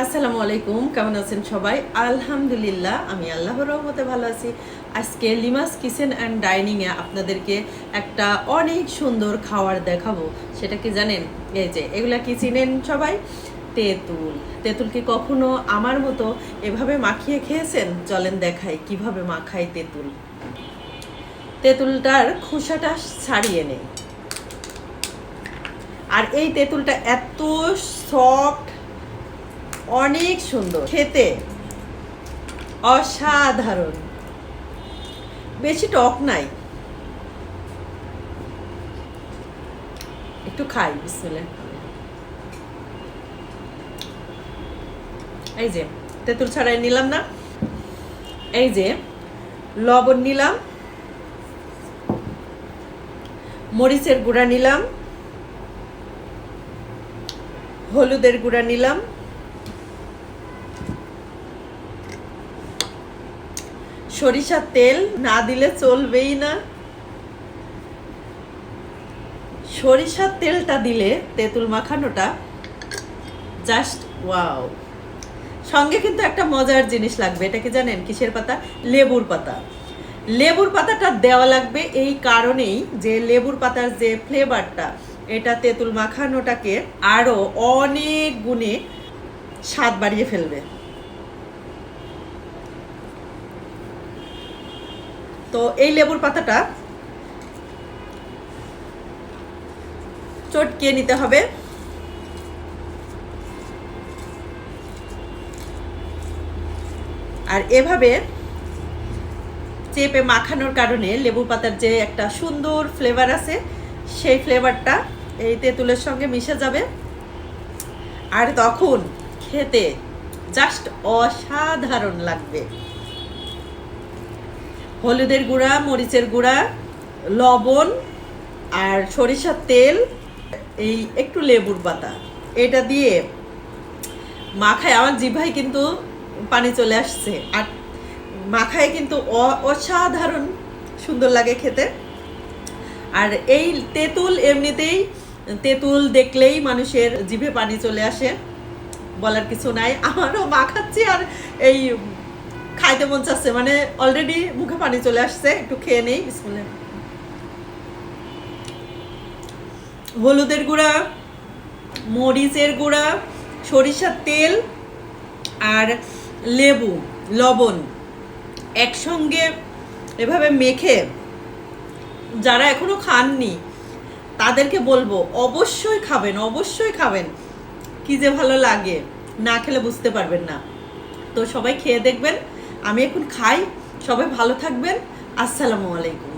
আসসালামু আলাইকুম, কেমন আছেন সবাই? আলহামদুলিল্লাহ, আমি আল্লাহর রহমতে ভালো আছি। আজকে লিমাস কিচেন অ্যান্ড ডাইনিংয়ে আপনাদেরকে একটা অনেক সুন্দর খাবার দেখাবো। সেটা কি জানেন? এই যে এগুলা কি চিনেন সবাই? তেঁতুল। তেঁতুল কি কখনো আমার মতো এভাবে মাখিয়ে খেয়েছেন? চলেন দেখাই কিভাবে মাখাই তেঁতুল। তেঁতুলটার খোসাটা ছাড়িয়ে নেই। আর এই তেঁতুলটা এত সফট, অনেক সুন্দর খেতে, অসাধারণ, বেশি টক নাই। একটু খাই, বিসমিল্লাহ। এই যে তেঁতুল ছাড়াই নিলাম না, এই যে লবণ নিলাম, মরিচের গুঁড়া নিলাম, হলুদের গুঁড়া নিলাম, সরিষার তেল না দিলে চলবেই না। সরিষার তেলটা দিলে তেঁতুল মাখানোটা জাস্ট ওয়াও। সঙ্গে কিন্তু একটা মজার জিনিস লাগবে, এটা কি জানেন? কিসের পাতা? লেবুর পাতা। লেবুর পাতাটা দেওয়া লাগবে এই কারণেই যে লেবুর পাতার যে ফ্লেভারটা, এটা তেঁতুল মাখানোটাকে আরো অনেক গুণে স্বাদ বাড়িয়ে ফেলবে। তো এই লেবুর পাতাটা চটকিয়ে নিতে হবে। আর এভাবে চেপে মাখানোর কারণে লেবু পাতার যে একটা সুন্দর ফ্লেভার আছে, সেই ফ্লেভারটা এই তেঁতুলের সঙ্গে মিশে যাবে। আর তখন খেতে জাস্ট অসাধারণ লাগবে। হলুদের গুঁড়া, মরিচের গুঁড়া, লবণ আর সরিষার তেল, এই একটু লেবুর পাতা, এটা দিয়ে মাখায় আমার জিভায় কিন্তু পানি চলে আসছে। আর মাখায় কিন্তু অসাধারণ সুন্দর লাগে খেতে। আর এই তেঁতুল এমনিতেই, তেঁতুল দেখলেই মানুষের জিভে পানি চলে আসে, বলার কিছু নাই। আমারও মাখাচ্ছি আর এই খাইতে মন চাচ্ছে, মানে অলরেডি মুখে পানি চলে আসছে। একটু খেয়ে নেই, বিসমিল্লাহ। হলুদের গুঁড়া, মরিচের গুঁড়া, সরিষার তেল আর লেবু, লবণ একসঙ্গে এভাবে মেখে যারা এখনো খাননি তাদেরকে বলবো অবশ্যই খাবেন, অবশ্যই খাবেন। কি যে ভালো লাগে, না খেলে বুঝতে পারবেন না। তো সবাই খেয়ে দেখবেন। আমি এখন খাই। সবাই ভালো থাকবেন। আসসালামু আলাইকুম।